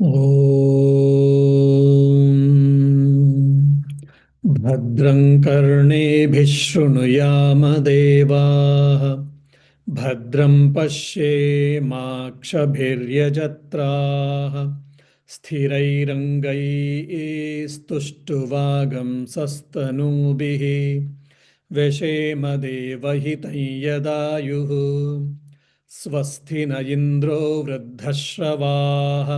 ॐ भद्रं कर्णेभिः शृणुयाम देवाः भद्रं पश्येमाक्षभिर्यजत्राः स्थिरैरङ्गैस्तुष्टुवागंसस्तनूभिः व्यशेम देवहितं यदायुः स्वस्ति न इन्द्रो वृद्धश्रवाः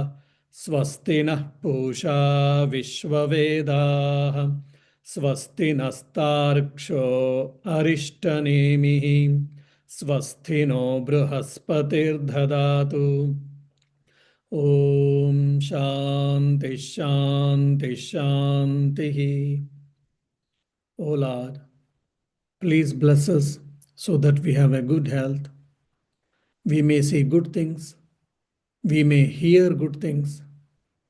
स्वस्ति नः पूषा विश्ववेदाः स्वस्ति नस्तार्क्ष्यो अरिष्टनेमिः स्वस्ति नो बृहस्पतिर्ददातु ॐ शान्ति शान्ति शान्तिः. O Lord, please bless us so that we have a good health. We may see good things, we may hear good things,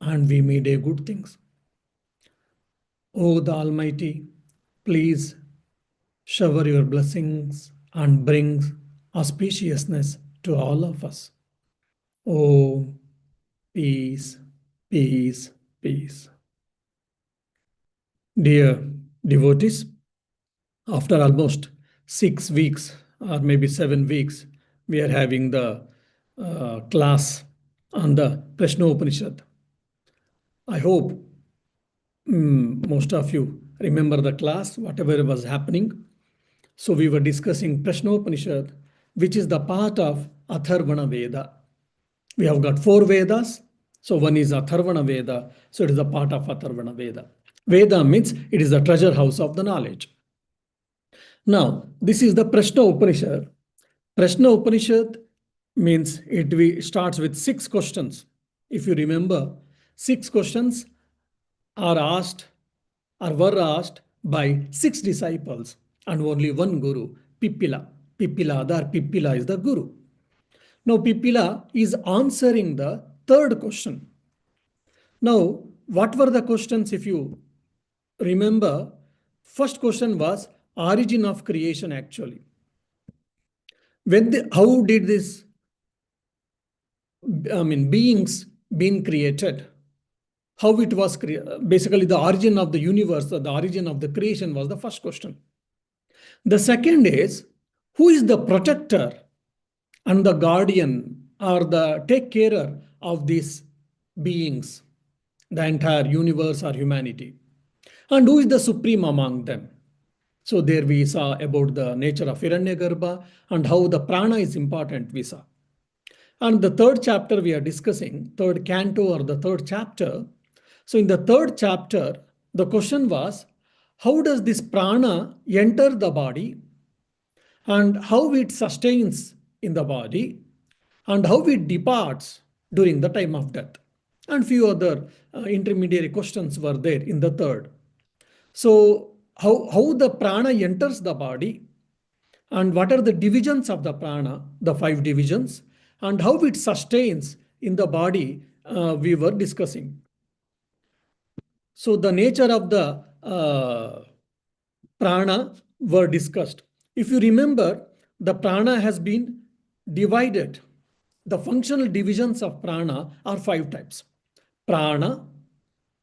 and we may do good things. O the Almighty, please shower your blessings and bring auspiciousness to all of us. Oh, peace, peace, peace. Dear devotees, after almost 6 weeks or maybe 7 weeks, we are having the class on the Prashna Upanishad. I hope most of you remember the class, whatever was happening. So we were discussing Prashna Upanishad, which is the part of Atharvana Veda. We have got 4 Vedas. So one is Atharvana Veda. So it is a part of Atharvana Veda. Veda means it is the treasure house of the knowledge. Now, this is the Prashna Upanishad. Prashna Upanishad means it starts with 6 questions. If you remember, 6 questions are asked or were asked by 6 disciples and only one guru, Pipila. Pipila is the guru. Now, Pipila is answering the 3rd question. Now, what were the questions? If you remember, first question was origin of creation actually. How did this beings been created? How it was created? Basically, the origin of the universe, or the origin of the creation was the first question. The second is, who is the protector and the guardian or the take care of these beings, the entire universe or humanity? And who is the supreme among them? So there we saw about the nature of Hiranyagarbha and how the prana is important, we saw. And the 3rd chapter we are discussing, 3rd canto or the 3rd chapter. So in the 3rd chapter, the question was, how does this prana enter the body and how it sustains in the body and how it departs during the time of death? And few other intermediary questions were there in the 3rd. So how the prana enters the body and what are the divisions of the prana, the 5 divisions, and how it sustains in the body, we were discussing. So the nature of the prana were discussed. If you remember, the prana has been divided. The functional divisions of prana are 5 types: prana,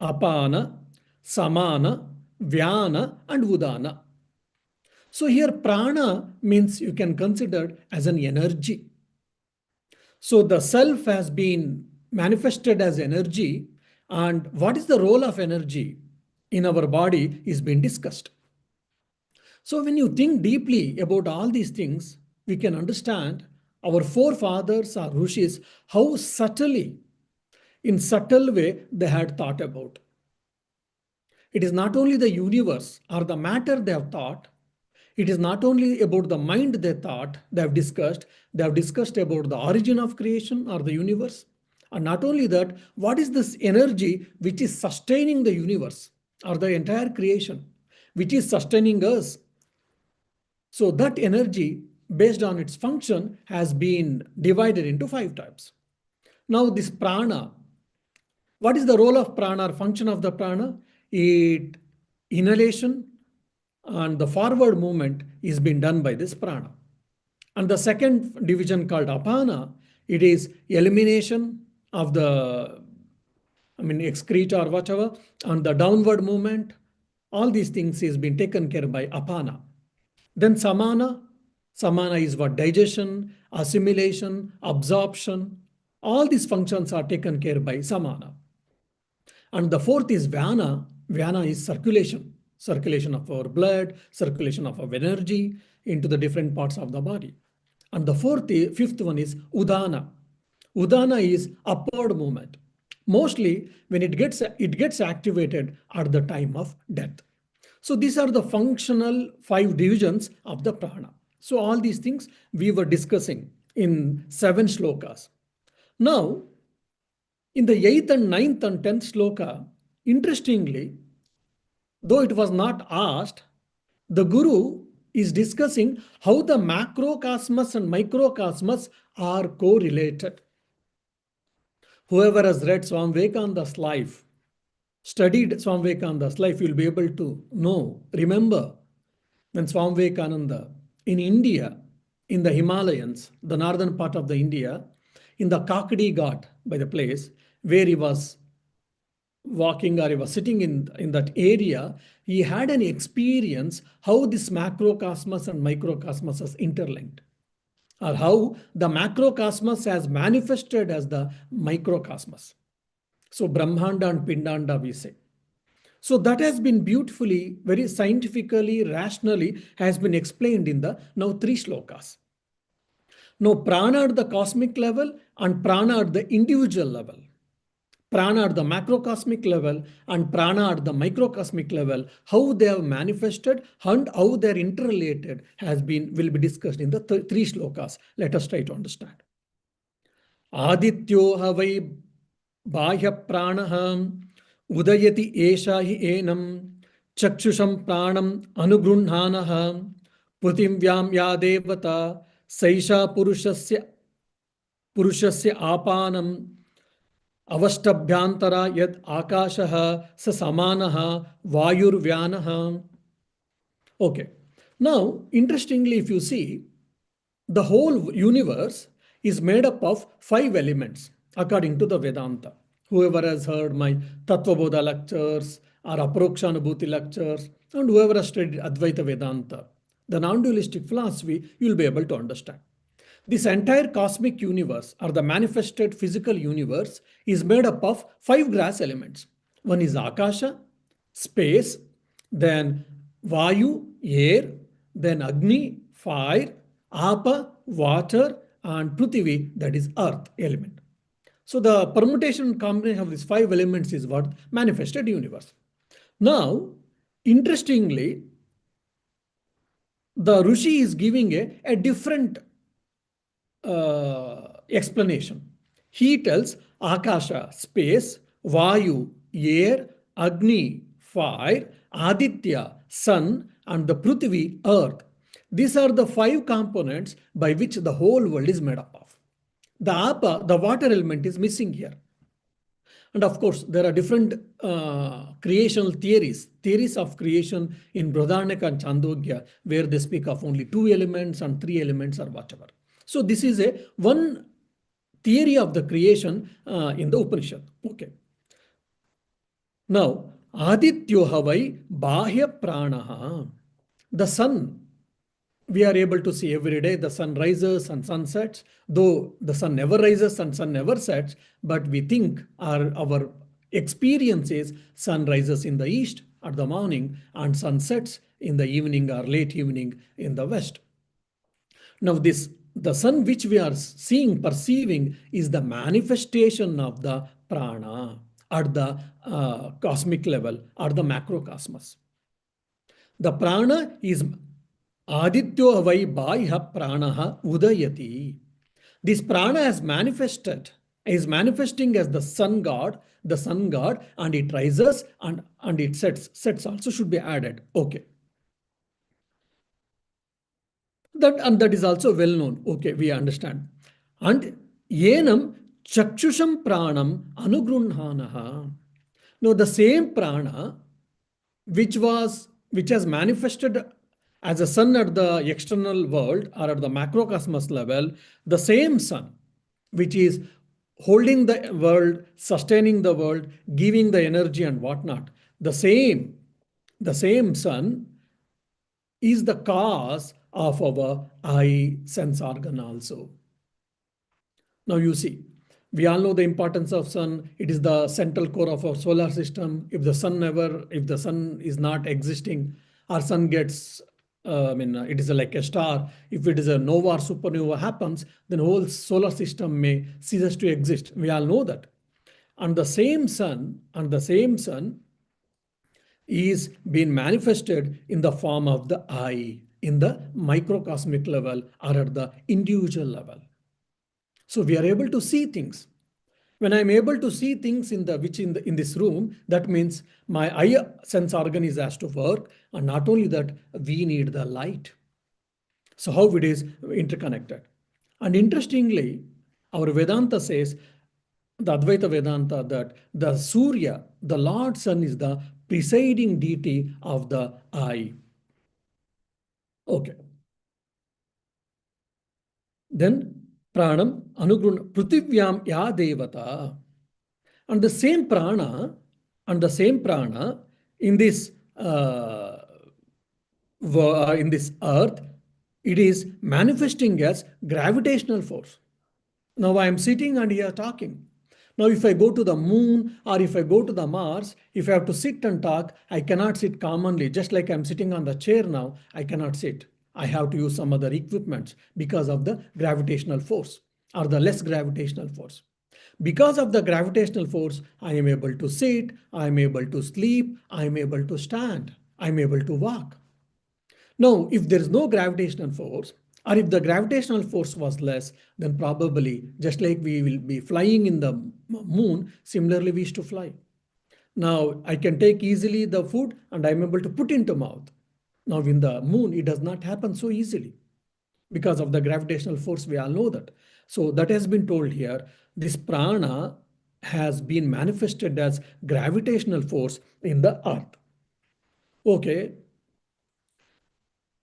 apana, samana, vyana, and udana. So here prana means you can consider as an energy. So the self has been manifested as energy, and what is the role of energy in our body is being discussed. So when you think deeply about all these things, we can understand our forefathers or rishis, how subtly, in subtle way, they had thought about. It is not only the universe or the matter they have thought, it is not only about the mind they thought, they have discussed about the origin of creation or the universe. And not only that, what is this energy which is sustaining the universe or the entire creation, which is sustaining us? So that energy, based on its function, has been divided into 5 types. Now this prana, what is the role of prana or function of the prana? It inhalation and the forward movement is being done by this prana. And the second division called apana, it is elimination of the I mean, excrete or whatever, and the downward movement, all these things is being taken care by apana. Then samana. Samana is what? Digestion, assimilation, absorption. All these functions are taken care by samana. And the fourth is Vyana. Vyana is circulation. Circulation of our blood, circulation of our energy into the different parts of the body. And the fifth one is Udana. Udana is upward movement. Mostly when it gets activated at the time of death. So these are the functional 5 divisions of the prana. So all these things we were discussing in 7 shlokas. Now, in the 8th and 9th and 10th sloka, interestingly, though it was not asked, the Guru is discussing how the macrocosmos and microcosmos are correlated. Whoever has read Swami Vivekananda's life, studied Swami Vivekananda's life, will be able to know, remember, when Swami Vivekananda in India, in the Himalayas, the northern part of the India, in the Kakadi Ghat by the place where he was walking or he was sitting in that area, he had an experience how this macrocosmos and microcosmos is interlinked, or how the macrocosmos has manifested as the microcosmos. So Brahmanda and Pindanda we say. So that has been beautifully, very scientifically, rationally has been explained in the now 3 shlokas. Now prana at the cosmic level and prana at the individual level. Prana at the macrocosmic level and prana at the microcosmic level, how they have manifested and how they are interrelated will be discussed in the 3 shlokas. Let us try to understand. Adityo havai bahya pranah udayati esha hi enam chakshusham pranam anugrunhanah putim vyam ya devata saisha purushasya apanam avashtabhyantara yad akashah sa samanah vayurvyanah. Okay. Now, interestingly, if you see, the whole universe is made up of 5 elements according to the Vedanta. Whoever has heard my Tattvabodha lectures or Aprokshanubhuti lectures, and whoever has studied Advaita Vedanta, the non-dualistic philosophy, you will be able to understand. This entire cosmic universe or the manifested physical universe is made up of 5 gross elements. One is Akasha, space, then Vayu, air, then Agni, fire, Apa, water, and Prithvi, that is earth element. So the permutation combination of these 5 elements is what? Manifested universe. Now, interestingly, the Rishi is giving a different explanation. He tells Akasha, space, Vayu, air, Agni, fire, Aditya, sun, and the Prithvi, earth. These are the 5 components by which the whole world is made up of. The Apa, the water element, is missing here. And of course, there are different creational theories of creation in Brihadaranyaka and Chandogya, where they speak of only 2 elements and 3 elements or whatever. So this is one theory of the creation in the Upanishad. Okay. Now, Adityo havai bahya pranaha. The sun, we are able to see every day the sun rises and sun sets, though the sun never rises and sun never sets, but we think our experience is sun rises in the east at the morning and sun sets in the evening or late evening in the west. Now the sun which we are seeing, perceiving, is the manifestation of the prana at the cosmic level or the macrocosmos. The prana is Adityo vai bahya pranaha udayati. This prana is manifesting as the sun god, and it rises and it sets. Sets also should be added. Okay. That is also well known. Okay, we understand. And yenam chakshusham pranam anugrunhanaha. Now the same prana which has manifested as a sun at the external world or at the macrocosmos level, the same sun which is holding the world, sustaining the world, giving the energy and whatnot. The same sun is the cause of our eye sense organ also. Now you see, we all know the importance of sun. It is the central core of our solar system. If the sun is not existing, our sun gets, it is like a star. If it is a nova or supernova happens, then whole solar system may cease to exist. We all know that. And the same sun is being manifested in the form of the eye, in the microcosmic level or at the individual level. So we are able to see things. When I'm able to see things in this room, that means my eye sense organ is has to work, and not only that, we need the light. So how it is interconnected. And interestingly, our Vedanta says, the Advaita Vedanta, that the Surya, the Lord Sun, is the presiding deity of the eye. Okay. Then pranam anugruna pruthivyam ya devata. And the same prana, in this in this earth, it is manifesting as gravitational force. Now I am sitting and here talking. Now if I go to the moon or if I go to the Mars, if I have to sit and talk, I cannot sit commonly. Just like I'm sitting on the chair now, I cannot sit. I have to use some other equipment because of the gravitational force or the less gravitational force. Because of the gravitational force, I am able to sit, I am able to sleep, I am able to stand, I am able to walk. Now, if there is no gravitational force, or if the gravitational force was less, then probably just like we will be flying in the moon, similarly we used to fly. Now, I can take easily the food and I'm able to put into mouth. Now, in the moon, it does not happen so easily because of the gravitational force. We all know that. So that has been told here. This prana has been manifested as gravitational force in the earth. Okay.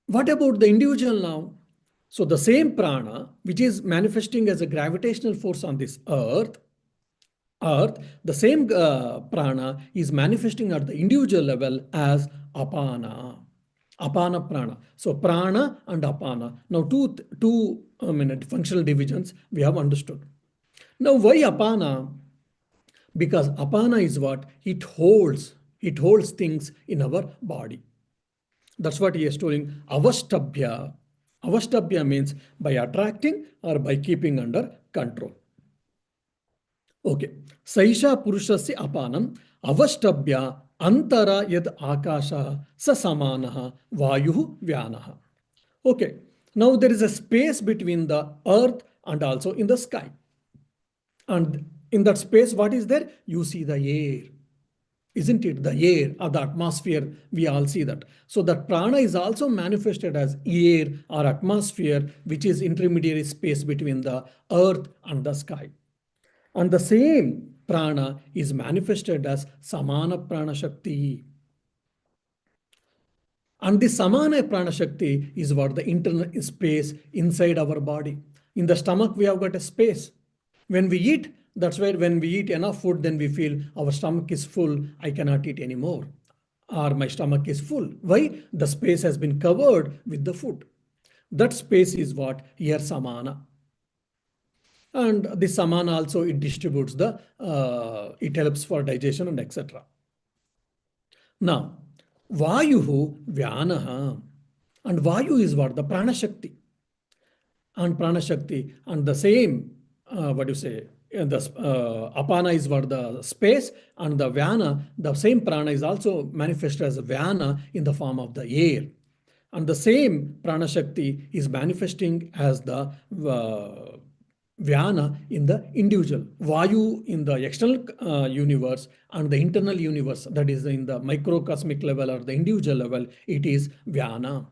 What about the individual now? So the same prana, which is manifesting as a gravitational force on this earth, the same prana is manifesting at the individual level as apana. Apana prana. So prana and apana. Now two functional divisions we have understood. Now why apana? Because apana is what? It holds things in our body. That's what he is telling. Avastabhya. Avastabhya means by attracting or by keeping under control. Okay. Saisha purushasya apanam avastabhya antara yad akasha sa samanaha vayuhu vyanaha. Okay. Now there is a space between the earth and also in the sky. And in that space, what is there? You see the air. Isn't it? The air or the atmosphere, we all see that. So that prana is also manifested as air or atmosphere, which is intermediary space between the earth and the sky. And the same prana is manifested as samana prana shakti. And the samana prana shakti is what the internal space inside our body. In the stomach, we have got a space. When we eat, that's where when we eat enough food, then we feel our stomach is full, I cannot eat anymore. Or my stomach is full. Why? The space has been covered with the food. That space is what? Here samana. And the samana also, it distributes it helps for digestion and etc. Now, Vayuhu Vyanaha. And Vayu is what? The Prana Shakti. And Prana Shakti. And the same, what do you say? The Apana is what? The space. And the Vyana, the same Prana is also manifested as a Vyana in the form of the air. And the same Prana Shakti is manifesting as the Vyana in the individual. Vayu in the external universe and the internal universe, that is in the microcosmic level or the individual level, it is Vyana.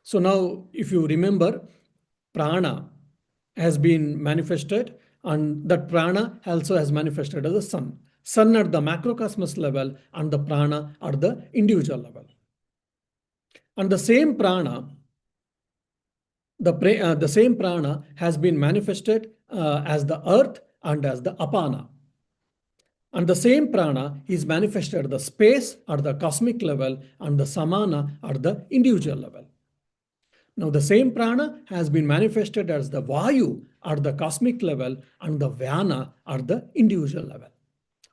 So now, if you remember, Prana has been manifested, and that Prana also has manifested as the sun. Sun at the macrocosmos level and the Prana at the individual level. And the same Prana, the same prana has been manifested as the earth and as the apana. And the same prana is manifested at the space at the cosmic level and the samana at the individual level. Now, the same prana has been manifested as the vayu at the cosmic level and the vyana at the individual level.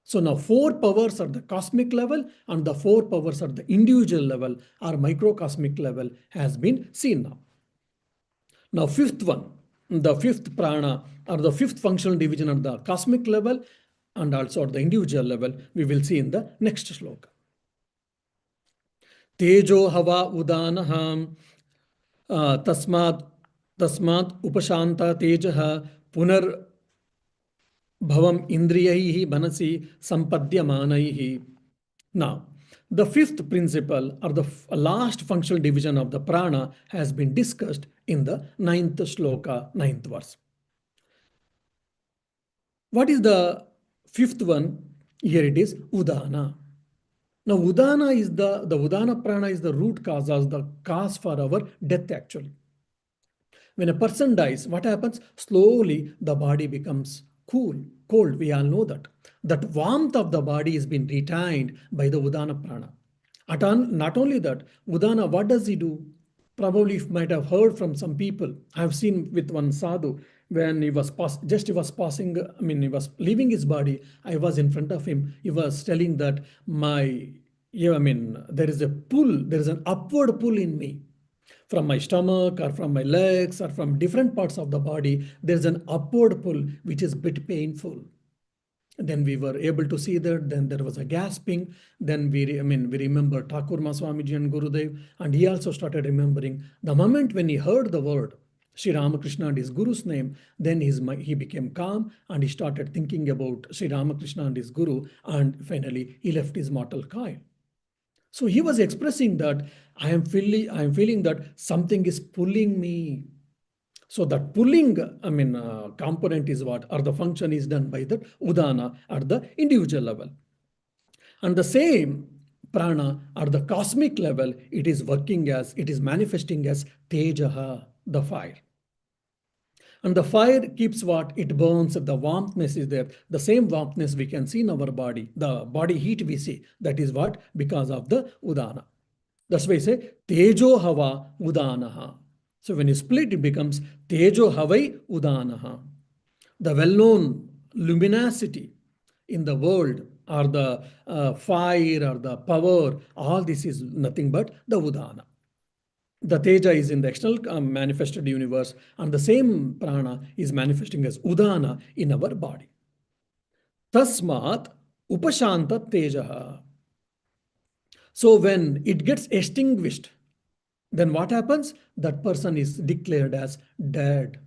So now 4 powers at the cosmic level and the 4 powers at the individual level or microcosmic level has been seen now. Now, fifth one, the fifth prana or the fifth functional division at the cosmic level and also at the individual level, we will see in the next shloka. Tejo hava udanaha tasmat upashanta tejah punar bhavam indriyaihi manasi sampadyamanaihi. Now, the fifth principle or the last functional division of the prana has been discussed in the 9th shloka, 9th verse. What is the fifth one? Here it is udana. Now, udana is the udana prana is the root cause, as the cause for our death actually. When a person dies, what happens? Slowly the body becomes cold. We all know that. That warmth of the body is being retained by the udana prana. Not only that, udana, what does he do? Probably you might have heard from some people. I've seen with one sadhu when he was passing, he was leaving his body. I was in front of him. He was telling that there is a pull, there is an upward pull in me. From my stomach or from my legs or from different parts of the body, there's an upward pull which is a bit painful. Then we were able to see that. Then there was a gasping. Then we remember Thakur Swamiji and Gurudev, and he also started remembering the moment when he heard the word Sri Ramakrishna and his Guru's name. Then he became calm and he started thinking about Sri Ramakrishna and his Guru, and finally he left his mortal coil. So he was expressing that I am feeling that something is pulling me. So that pulling, component is what, or the function is done by the udana at the individual level. And the same prana at the cosmic level, it is manifesting as tejaha, the fire. And the fire keeps what? It burns, the warmthness is there. The same warmthness we can see in our body, the body heat we see, that is what? Because of the udana. That's why I say tejo hava udanaha. So when you split, it becomes tejo havai udanaha. The well-known luminosity in the world, or the fire or the power, all this is nothing but the udana. The teja is in the external manifested universe, and the same prana is manifesting as udana in our body. Tasmat upashanta tejaha. So when it gets extinguished, then what happens? That person is declared as dead.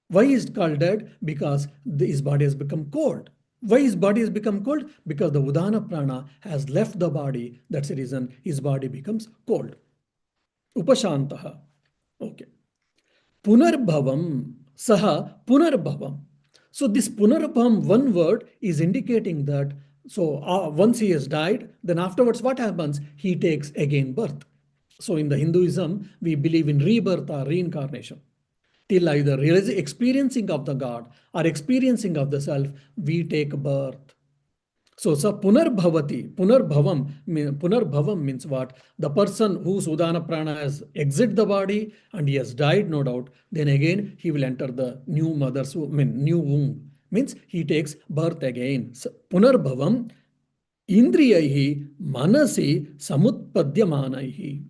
Why is it called dead? Because his body has become cold. Why his body has become cold? Because the udana prana has left the body. That's the reason his body becomes cold. Upashantaha. Okay. Punarbhavam. Saha punarbhavam. So this punarbhavam, one word, is indicating that once he has died, then afterwards what happens? He takes again birth. So in the Hinduism, we believe in rebirth or reincarnation. Till either experiencing of the God or experiencing of the self, we take birth. So punarbhavam means what? The person whose udana prana has exit the body and he has died, no doubt, then again he will enter the new new womb. Means he takes birth again. So, punarbhavam indriyaihi manasi samutpadyamanaihi.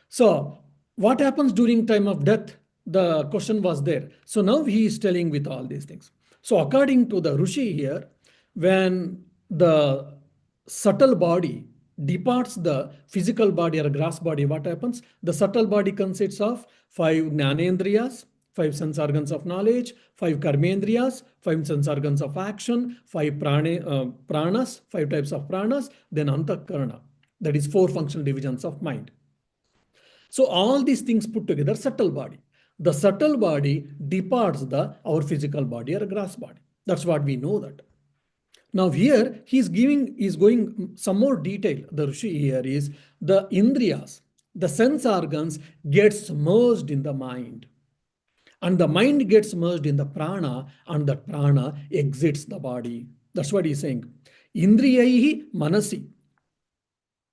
So what happens during time of death? The question was there. So now he is telling with all these things. So according to the Rishi here, when the subtle body departs the physical body or gross body, what happens? The subtle body consists of 5 jnanendriyas, 5 sense organs of knowledge, 5 karmendriyas, 5 sense organs of action, 5 pranas, 5 types of pranas, then antakarana. That is 4 functional divisions of mind. So all these things put together, subtle body. The subtle body departs our physical body or gross body. That's what we know that. Now here he's going some more detail. The Rishi here is the indriyas, the sense organs gets merged in the mind. And the mind gets merged in the prana, and that prana exits the body. That's what he's saying. Indriyaihi manasi.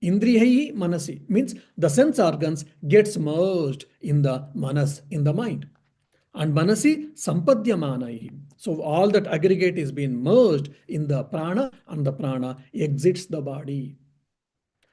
Indriyaihi manasi means the sense organs gets merged in the manas, in the mind. And manasi sampadyamanaihi. So all that aggregate is being merged in the prana, and the prana exits the body.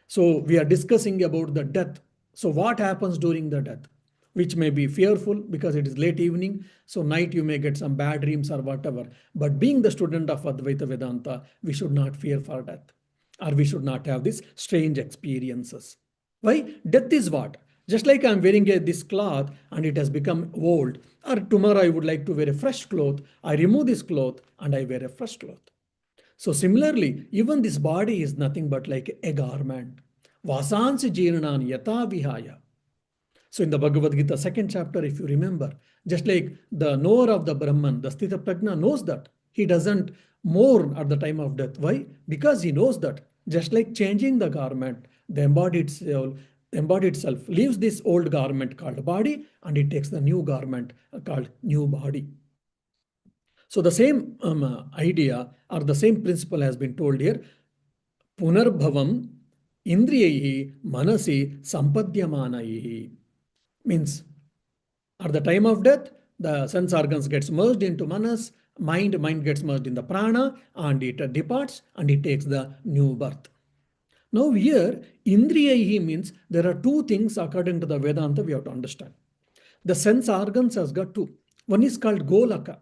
So we are discussing about the death. So what happens during the death? Which may be fearful because it is late evening. So night you may get some bad dreams or whatever. But being the student of Advaita Vedanta, we should not fear for death. Or we should not have these strange experiences. Why? Death is what? Just like I'm wearing this cloth and it has become old, or tomorrow I would like to wear a fresh cloth, I remove this cloth and I wear a fresh cloth. So similarly, even this body is nothing but like a garment. Vasansi jirnan yata vihaya. So in the Bhagavad Gita, second chapter, if you remember, just like the knower of the Brahman, the Sthita Prajna knows that. He doesn't mourn at the time of death. Why? Because he knows that. Just like changing the garment, the embodied self leaves this old garment called body and it takes the new garment called new body. So the same idea or the same principle has been told here. Punarbhavam indriyaihi manasi sampadyamanaihi. Means at the time of death, the sense organs gets merged into manas, mind gets merged in the prana, and it departs and it takes the new birth. Now here, indriyaihi means there are two things according to the Vedanta we have to understand. The sense organs has got two. One is called golaka.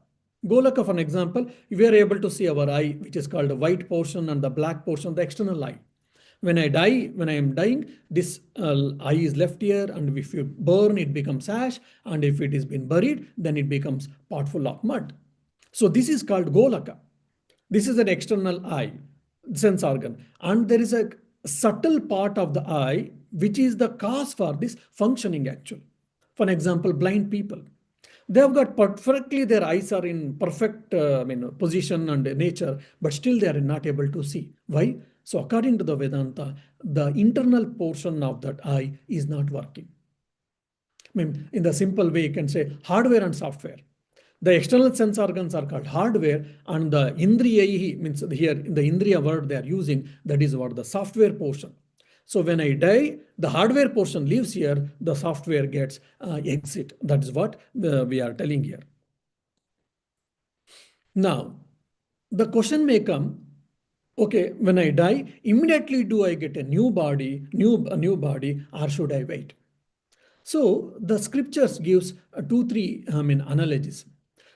Golaka, for an example, we are able to see our eye, which is called the white portion and the black portion, the external eye. When I am dying, this eye is left here, and if you burn, it becomes ash, and if it is been buried, then it becomes pot full of mud. So this is called golaka. This is an external eye, sense organ, and there is a subtle part of the eye which is the cause for this functioning actually. For example, blind people. They have got perfectly, their eyes are in perfect position and nature, but still they are not able to see. Why? So according to the Vedanta, the internal portion of that eye is not working. I mean, in the simple way, you can say hardware and software. The external sense organs are called hardware, and the indriya means here in the indriya word they are using, that is what the software portion. So when I die, the hardware portion leaves here, the software gets exit. That is what we are telling here. Now, the question may come, okay, when I die, immediately do I get a new body, or should I wait? So the scriptures gives three analogies.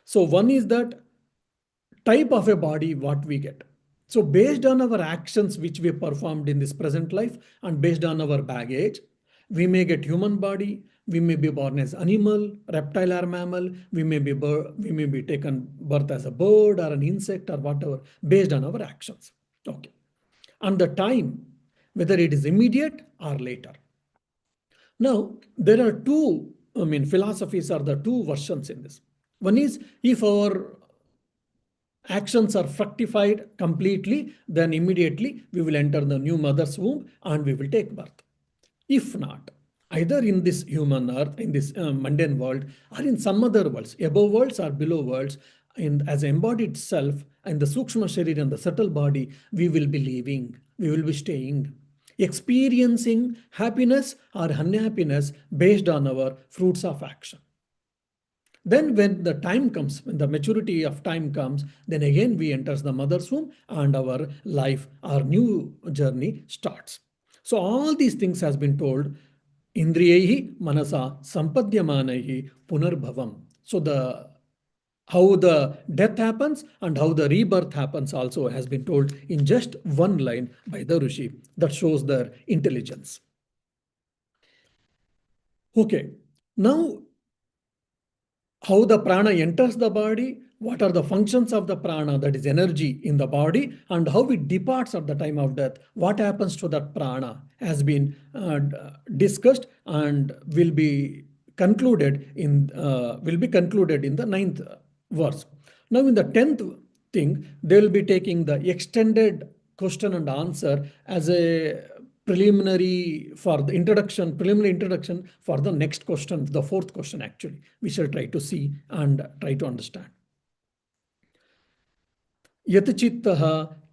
So one is that type of a body what we get. So based on our actions which we performed in this present life and based on our baggage, we may get human body, we may be born as animal, reptile or mammal, we may be taken birth as a bird or an insect or whatever based on our actions. Okay. And the time, whether it is immediate or later. Now, there are two, philosophies are the two versions in this. One is if our actions are fructified completely, then immediately we will enter the new mother's womb and we will take birth. If not, either in this human earth, in this mundane world, or in some other worlds, above worlds or below worlds, as embodied self, and the Sukshma Sharir and the subtle body, we will be living, we will be staying, experiencing happiness or unhappiness based on our fruits of action. Then when the time comes, when the maturity of time comes, then again we enters the mother's womb and our life, our new journey starts. So all these things has been told, indriyehi manasa sampadyamanaihi punarbhavam. So how the death happens and how the rebirth happens also has been told in just one line by the Rishi. That shows their intelligence. Okay, now how the prana enters the body, what are the functions of the prana, that is energy in the body, and how it departs at the time of death, what happens to that prana has been discussed and will be concluded in the ninth verse. Now in the 10th thing, they will be taking the extended question and answer as a preliminary introduction for the next question, the fourth question actually. We shall try to see and try to understand. यत् चित्तः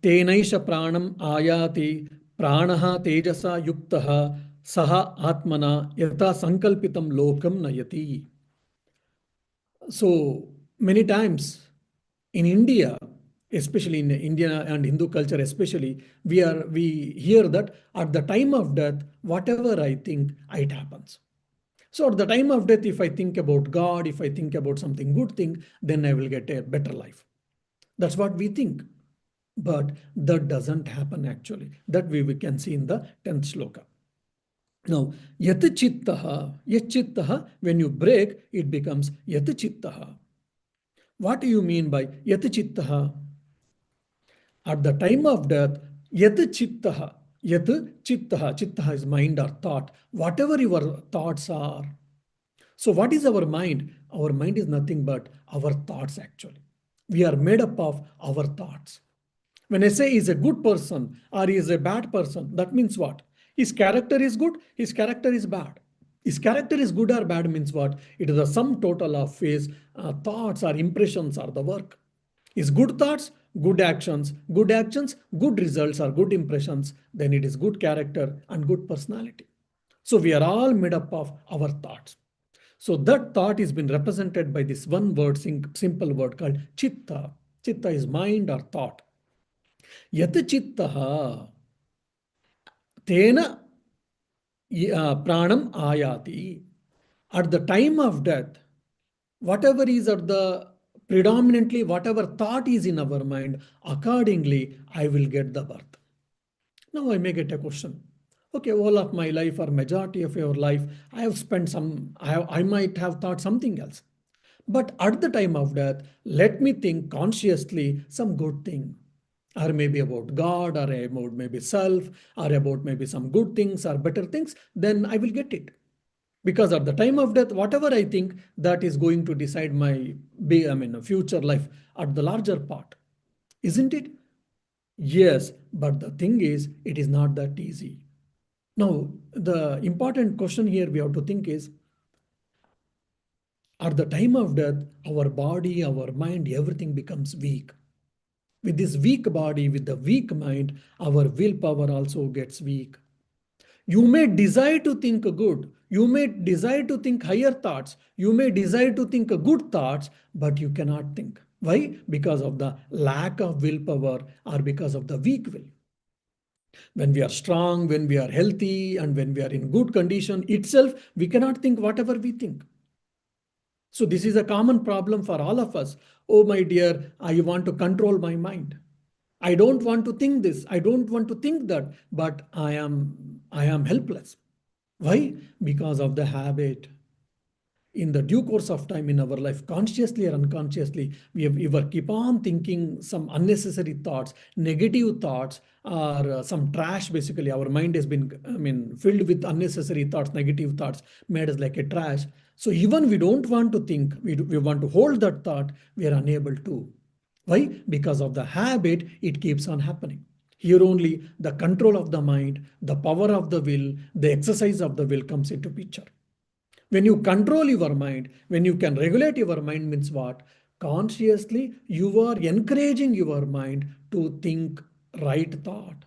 तेनैष प्राणम् आयाति प्राणः तेजसा युक्तः सः आत्मना यथा संकल्पितं लोकं नयति. So many times in India, especially in India and Hindu culture especially, we hear that at the time of death, whatever I think, it happens. So at the time of death, if I think about God, if I think about something good thing, then I will get a better life. That's what we think. But that doesn't happen actually. That we can see in the 10th shloka. Now, yat chittaha, when you break, it becomes yat chittaha. What do you mean by yat chittaha? At the time of death, yat chittaha, chittaha is mind or thought. Whatever your thoughts are. So what is our mind? Our mind is nothing but our thoughts actually. We are made up of our thoughts. When I say he's a good person or he is a bad person, that means what? His character is good, his character is bad. His character is good or bad means what? It is the sum total of his thoughts or impressions or the work. His good thoughts, good actions, good results or good impressions, then it is good character and good personality. So we are all made up of our thoughts. So that thought is been represented by this one word, simple word called chitta. Chitta is mind or thought. Yat chittaha tena pranam ayati. At the time of death, whatever is at the predominantly whatever thought is in our mind, accordingly I will get the birth. Now I may get a question. Okay, all of my life or majority of your life, I have spent I might have thought something else. But at the time of death, let me think consciously some good thing. Or maybe about God, or about maybe self, or about maybe some good things or better things, then I will get it. Because at the time of death, whatever I think, that is going to decide my future life at the larger part. Isn't it? Yes, but the thing is, it is not that easy. Now, the important question here we have to think is, at the time of death, our body, our mind, everything becomes weak. With this weak body, with the weak mind, our willpower also gets weak. You may desire to think good. You may desire to think higher thoughts. You may desire to think good thoughts, but you cannot think. Why? Because of the lack of willpower or because of the weak will. When we are strong, when we are healthy, and when we are in good condition itself, we cannot think whatever we think. So this is a common problem for all of us. Oh, my dear, I want to control my mind. I don't want to think this. I don't want to think that, but I am helpless. Why? Because of the habit. In the due course of time in our life, consciously or unconsciously, we will keep on thinking some unnecessary thoughts, negative thoughts, or some trash. Basically, our mind has been filled with unnecessary thoughts, negative thoughts, made us like a trash. So even we don't want to think, we want to hold that thought, we are unable to. Why? Because of the habit, it keeps on happening. Here only the control of the mind, the power of the will, the exercise of the will comes into picture. When you control your mind, when you can regulate your mind means what? Consciously, you are encouraging your mind to think right thought,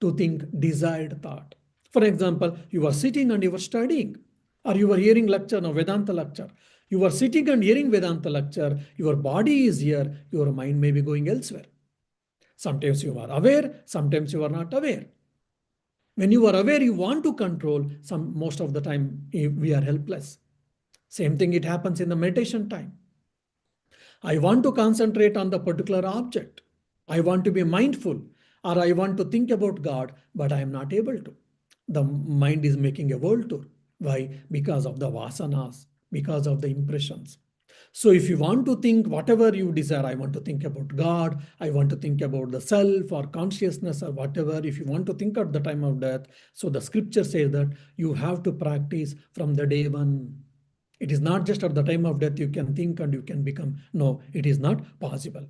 to think desired thought. For example, you are sitting and you are studying, or you are hearing lecture, no Vedanta lecture. You are sitting and hearing Vedanta lecture, your body is here, your mind may be going elsewhere. Sometimes you are aware, sometimes you are not aware. When you are aware, you want to control, most of the time we are helpless. Same thing, it happens in the meditation time. I want to concentrate on the particular object. I want to be mindful, or I want to think about God, but I am not able to. The mind is making a world tour. Why? Because of the vasanas, because of the impressions. So if you want to think whatever you desire, I want to think about God, I want to think about the self or consciousness or whatever, if you want to think at the time of death, so the scripture says that you have to practice from the day one. It is not just at the time of death you can think and you can become. No, it is not possible.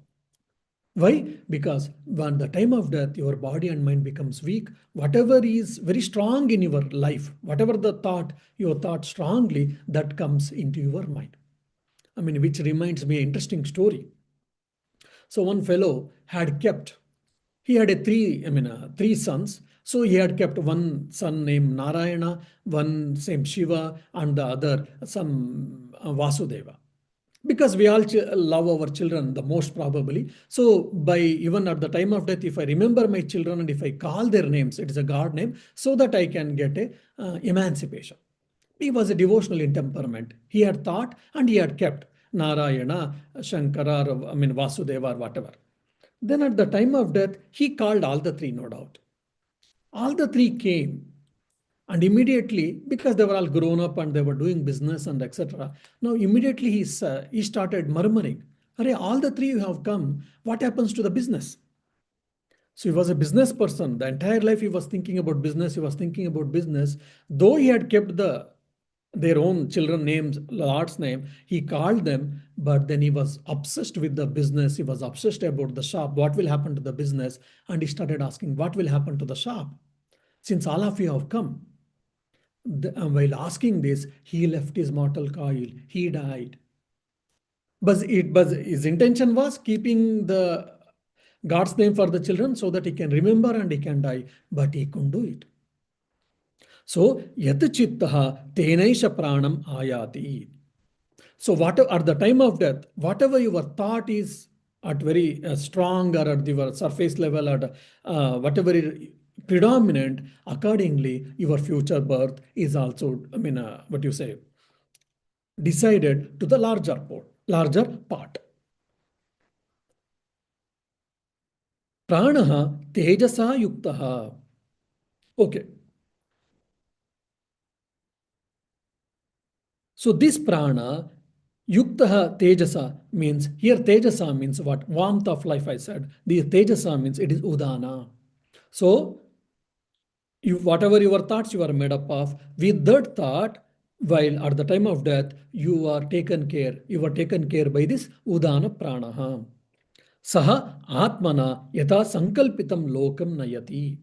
Why? Because when the time of death, your body and mind becomes weak. Whatever is very strong in your life, whatever the thought, you thought strongly, that comes into your mind. I mean, which reminds me an interesting story. So one fellow had kept, he had three sons. So he had kept one son named Narayana, one named Shiva, and the other some Vasudeva. Because we all love our children the most probably. So by even at the time of death, if I remember my children and if I call their names, it is a God name, so that I can get a emancipation. He was a devotional in temperament. He had thought and he had kept Narayana, Shankara, or, Vasudeva, or whatever. Then at the time of death, he called all the three, no doubt. All the three came, and immediately, because they were all grown up and they were doing business and etc. Now immediately he started murmuring, "Arey, all the three have come. What happens to the business?" So he was a business person. The entire life he was thinking about business. He was thinking about business. Though he had kept their own children names, Lord's name, he called them, but then he was obsessed with the business. He was obsessed about the shop. What will happen to the business? And he started asking, what will happen to the shop? Since all of you have come. While asking this, he left his mortal coil. He died. But his intention was keeping the God's name for the children so that he can remember and he can die. But he couldn't do it. So, yat chittaha tenaisha pranam ayati. So, whatever at the time of death, whatever your thought is at very strong or at the surface level, at whatever is predominant, accordingly, your future birth is also, what you say, decided to the larger part. Prana tejasa yuktaha. Okay. So this prana, yuktaha tejasa means, here tejasa means what? Warmth of life, I said. The tejasa means it is udana. So whatever your thoughts you are made up of, with that thought, while at the time of death, you are taken care by this udana pranaha. Saha atmana yata sankalpitam lokam nayati.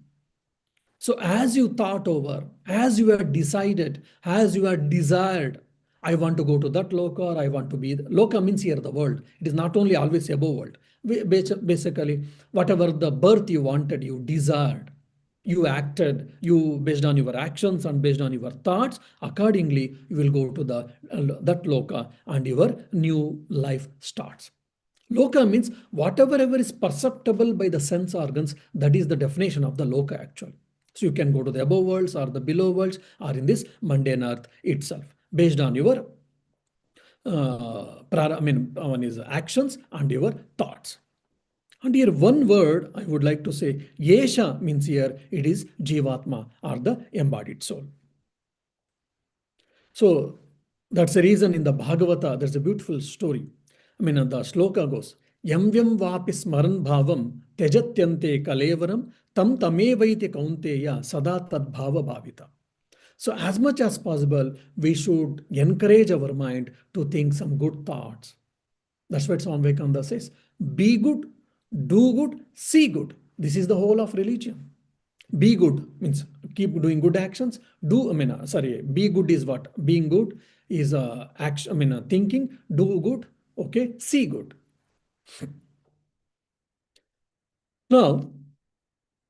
So as you thought over, as you had decided, as you had desired, I want to go to that loka, or I want to be. Loka means here the world. It is not only always above world. Basically, whatever the birth you wanted, you desired, you acted, you based on your actions and based on your thoughts, accordingly, you will go to that loka and your new life starts. Loka means whatever ever is perceptible by the sense organs, that is the definition of the loka actually. So you can go to the above worlds or the below worlds or in this mundane earth itself based on your one is actions and your thoughts. And here one word I would like to say, Yesha means here it is Jivatma or the embodied soul. So that's the reason in the Bhagavata there's a beautiful story. The shloka goes, Yam vyam vapi smaran bhavam tejatyante kalevaram tam tamevaiti kaunteya sada tad bhava bhavita. So as much as possible, we should encourage our mind to think some good thoughts. That's what Swami Vivekananda says. Be good, do good, see good. This is the whole of religion. Be good means keep doing good actions. Be good is what? Being good is action. Thinking. Do good. Okay. See good. Now,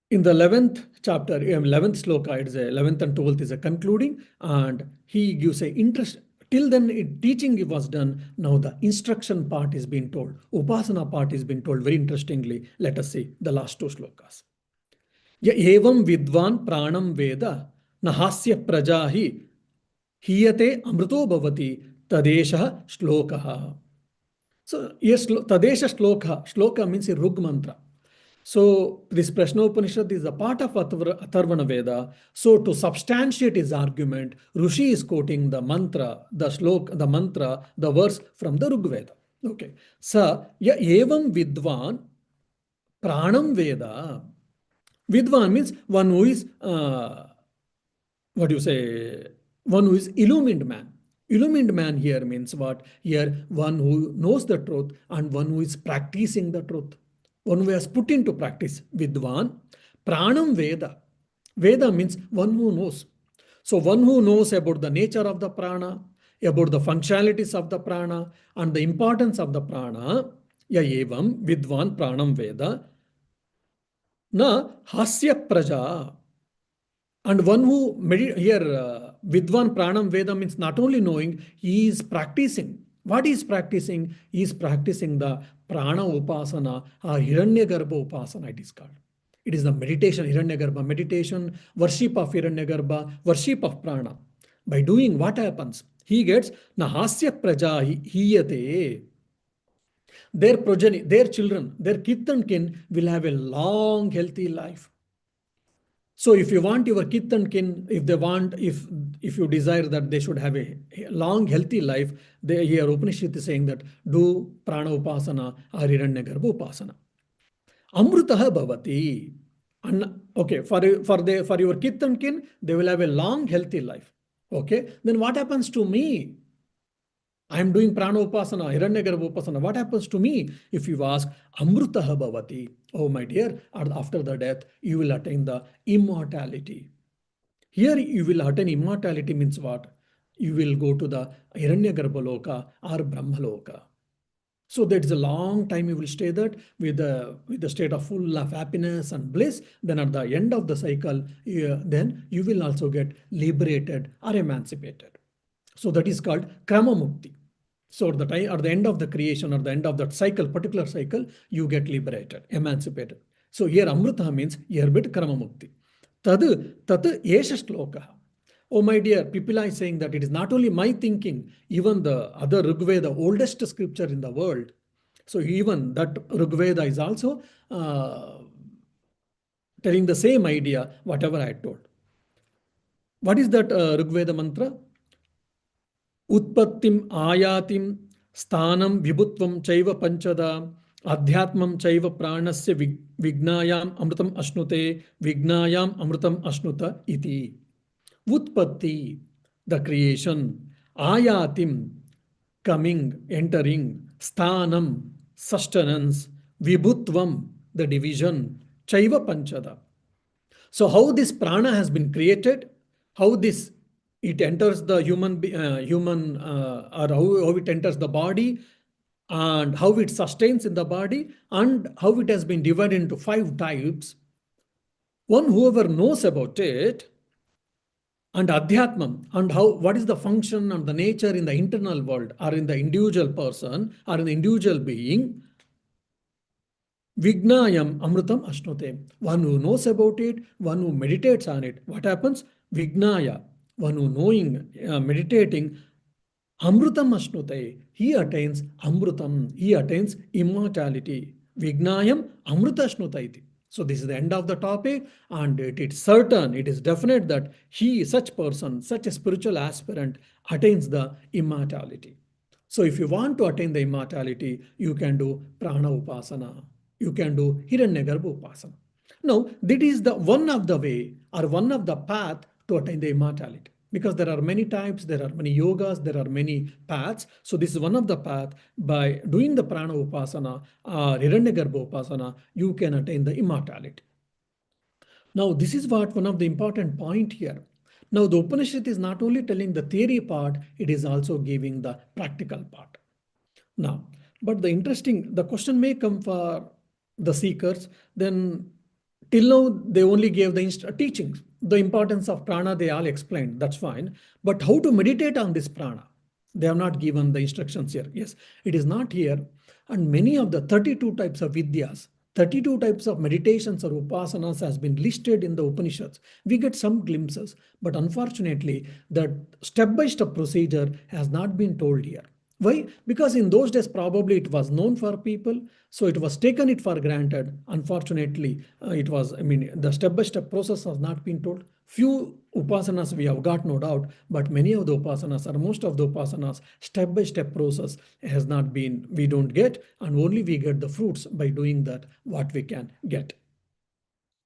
in the 11th chapter, 11th sloka, it's a 11th and 12th is a concluding, and he gives a interest. Till then, teaching was done. Now the instruction part is being told. Upasana part is being told very interestingly. Let us see the last two slokas. य एवं विद्वान प्राणम वेद न हास्य प्रजा ही हीयते अमृतो भवति तदेशः श्लोकः. So yes, tadesha shloka means a rug mantra. So this Prashna Upanishad is a part of Atharvana Veda. So to substantiate his argument, Rishi is quoting the mantra, the verse from the Rug Veda. Okay. Sa ya evam vidvan pranam Veda. Vidwan means one who is, one who is illumined man. Illumined man here means what? Here, one who knows the truth and one who is practicing the truth. one who has put into practice. Vidwan, pranam Veda. Veda means one who knows. So one who knows about the nature of the prana, about the functionalities of the prana, and the importance of the prana, ya evam vidvan pranam Veda, na hasya praja. And one who here Vidwan Pranam Veda means not only knowing, he is practicing. What he is practicing? He is practicing the Prana Upasana or Hiranyagarbha Upasana, it is called. It is the meditation, Hiranyagarbha meditation, worship of Hiranyagarbha, worship of Prana. By doing what happens? He gets Nahasya Praja Hiyate. Their progeny, their children, their kith and kin will have a long, healthy life. So if you want your kith and kin, if you desire that they should have a long, healthy life, here Upanishad is saying that do prana upasana or hiranyagarbha upasana. Amrutaha bhavati. And okay, for your kith and kin, they will have a long, healthy life. Okay, then what happens to me? I am doing prana upasana, hiranyagarbha upasana. What happens to me? If you ask, amrutaha bhavati. Oh my dear, after the death, you will attain the immortality. Here you will attain immortality means what? You will go to the hiranyagarbha loka or brahmaloka. So that is a long time you will stay that with the state of full of happiness and bliss. Then at the end of the cycle, then you will also get liberated or emancipated. So that is called krama mukti. So at the end of the creation or the end of that cycle, particular cycle, you get liberated, emancipated. So here amrita means here bit krama mukti. Tat esha shloka. Oh my dear, people are saying that it is not only my thinking, even the other Rigveda, the oldest scripture in the world. So even that Rigveda is also telling the same idea, whatever I told. What is that Rigveda mantra? Utpattim ayatim sthanam vibhutvam chaiva panchada adhyatmam chaiva pranasya vignayam amrutam ashnute vignayam amrutam ashnuta iti. Utpatti, the creation, ayatim, coming, entering, sthanam, sustenance, vibhutvam, the division, chaiva panchada. So how this prana has been created, how it enters the or how it enters the body, and how it sustains in the body, and how it has been divided into 5 types. Whoever knows about it, and adhyatmam, and what is the function and the nature in the internal world or in the individual person or in the individual being, vignayam amrutam ashnute. One who knows about it, one who meditates on it, what happens? Vignaya, one who knowing, meditating, amrutam ashnute, he attains amrutam, he attains immortality. Vignayam amruta ashnuta iti. So this is the end of the topic, and it is certain, it is definite that such person, such a spiritual aspirant attains the immortality. So if you want to attain the immortality, you can do prana upasana, you can do hiranyagarbha upasana. Now, that is the one of the way or one of the path to attain the immortality. Because there are many types, there are many yogas, there are many paths. So this is one of the paths. By doing the prana upasana or hiranyagarbha upasana, you can attain the immortality. Now this is one of the important point here. Now the Upanishad is not only telling the theory part, it is also giving the practical part. Now, but the question may come for the seekers, then till now they only gave the teachings. The importance of prana they all explained, that's fine. But how to meditate on this prana? They have not given the instructions here. Yes, it is not here. And many of the 32 types of vidyas, 32 types of meditations or upasanas has been listed in the Upanishads. We get some glimpses, but unfortunately, that step-by-step procedure has not been told here. Why? Because in those days, probably it was known for people, so it was taken it for granted. Unfortunately, the step-by-step process has not been told. Few upasanas we have got, no doubt, but many of the upasanas or most of the upasanas, step-by-step process has not been, we don't get, and only we get the fruits by doing that, what we can get.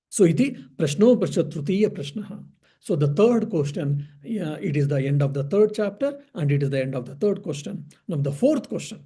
So, iti prashno prashatrutiya prashnaha. So the third question, it is the end of the third chapter and it is the end of the third question. Now the fourth question,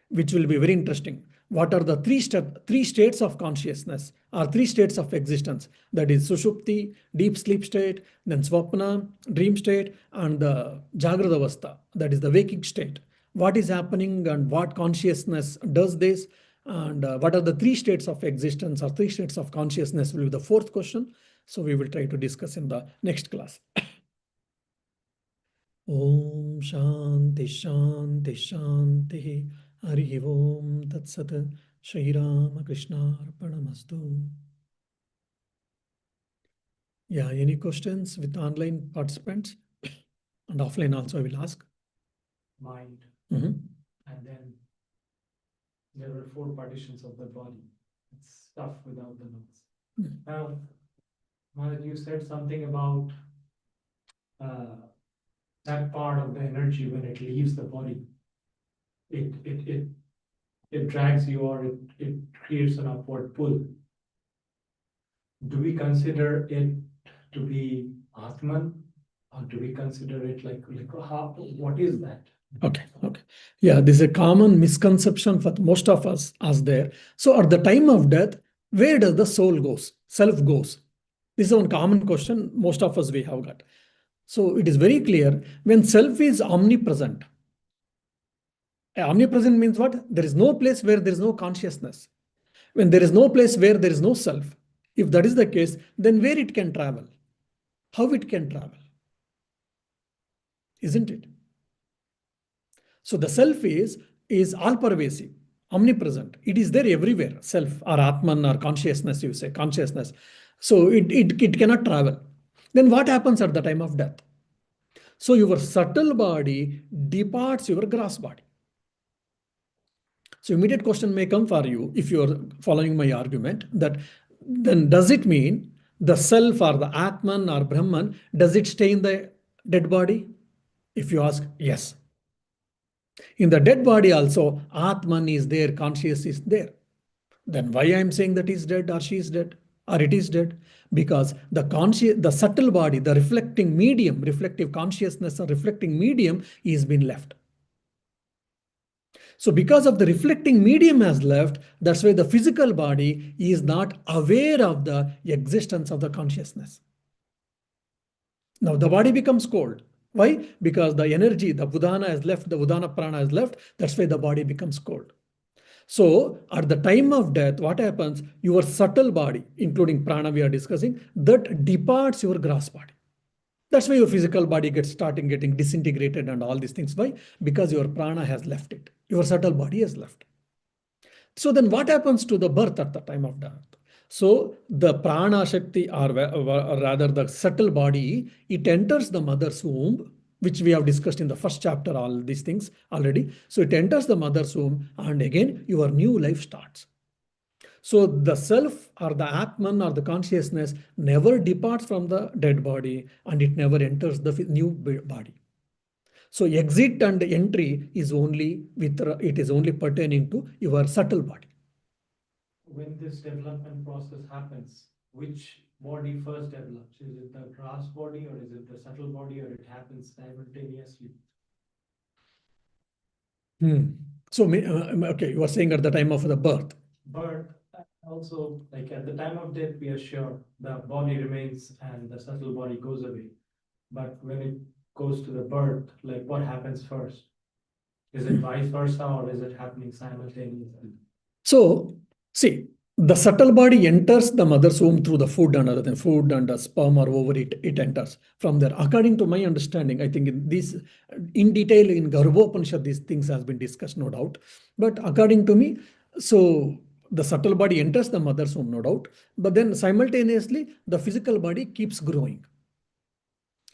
which will be very interesting. what are the three states of consciousness or three states of existence? That is Sushupti, deep sleep state, then Swapna, dream state, and the Jagrada Avastha, that is the waking state. What is happening and what consciousness does this? And what are the three states of existence or three states of consciousness will be the fourth question. So we will try to discuss in the next class. Om Shanti Shanti Shanti Hari Om Tat Sat Shri Rama Krishna Arpanamastu. Yeah, any questions with online participants? And offline also I will ask. Mind. Mhm. And then there were four partitions of the body. It's stuff without the notes. Now, Maharaj, you said something about that part of the energy when it leaves the body. It drags you, or it creates an upward pull. Do we consider it to be Atman, or do we consider it like how, what is that? Okay. Yeah, this is a common misconception for most of us as there. So at the time of death, where does the soul goes? Self goes? This is one common question most of us we have got. So it is very clear when self is omnipresent. Omnipresent means what? There is no place where there is no consciousness. When there is no place where there is no self, if that is the case, then where it can travel? How it can travel? Isn't it? So the self is all pervasive, omnipresent. It is there everywhere. Self or Atman or consciousness, you say, consciousness. So it cannot travel. Then what happens at the time of death? So your subtle body departs your gross body. So immediate question may come for you if you are following my argument that then does it mean the self or the Atman or Brahman, does it stay in the dead body? If you ask, yes. In the dead body also, Atman is there, conscious is there. Then why I am saying that he is dead or she is dead or it is dead? Because the subtle body, the reflecting medium, reflective consciousness or reflecting medium is been left. So because of the reflecting medium has left, that's why the physical body is not aware of the existence of the consciousness. Now the body becomes cold. Why? Because the energy, the Udana has left, the Udana Prana has left, that's why the body becomes cold. So at the time of death, what happens? Your subtle body, including prana we are discussing, that departs your gross body. That's why your physical body gets starting getting disintegrated and all these things. Why? Because your prana has left it. Your subtle body has left. So then what happens to the birth at the time of death? So the prana shakti or rather the subtle body, it enters the mother's womb, which we have discussed in the first chapter, all these things already. So it enters the mother's womb and again your new life starts. So the self or the Atman or the consciousness never departs from the dead body and it never enters the new body. So exit and entry is only it is only pertaining to your subtle body. When this development process happens, which body first develops? Is it the gross body or is it the subtle body, or it happens simultaneously? So, okay, you are saying at the time of the birth. But also, like at the time of death, we are sure the body remains and the subtle body goes away. But when it goes to the birth, like what happens first? Is it vice versa, or is it happening simultaneously? So, see, the subtle body enters the mother's womb through the food and other than food and the sperm or ovary, it enters from there. According to my understanding, I think in detail in Upanishad, these things has been discussed, no doubt. But according to me, so the subtle body enters the mother's womb, no doubt. But then simultaneously, the physical body keeps growing.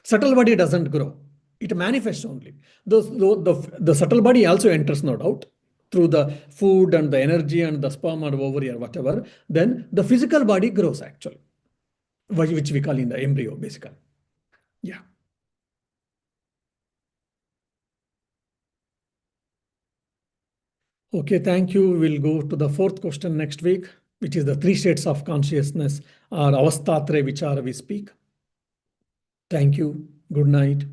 Subtle body doesn't grow. It manifests only. The subtle body also enters, no doubt, through the food and the energy and the sperm or ovary or whatever. Then the physical body grows actually, which we call in the embryo, basically. Yeah. Okay, thank you. We'll go to the fourth question next week, which is the three states of consciousness or avasthatre vichara we speak. Thank you. Good night.